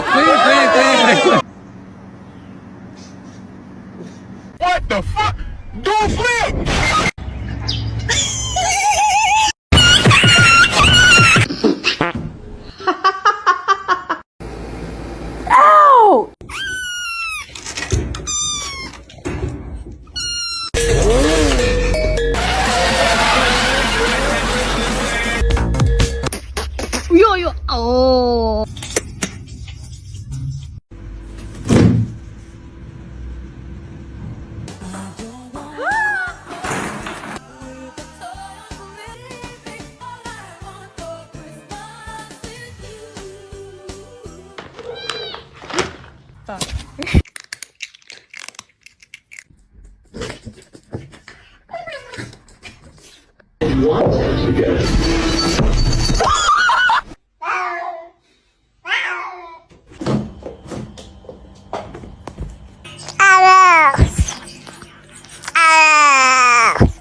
可以可以可以可以。What the fuck? Do a flip! 요요 오 One test suggests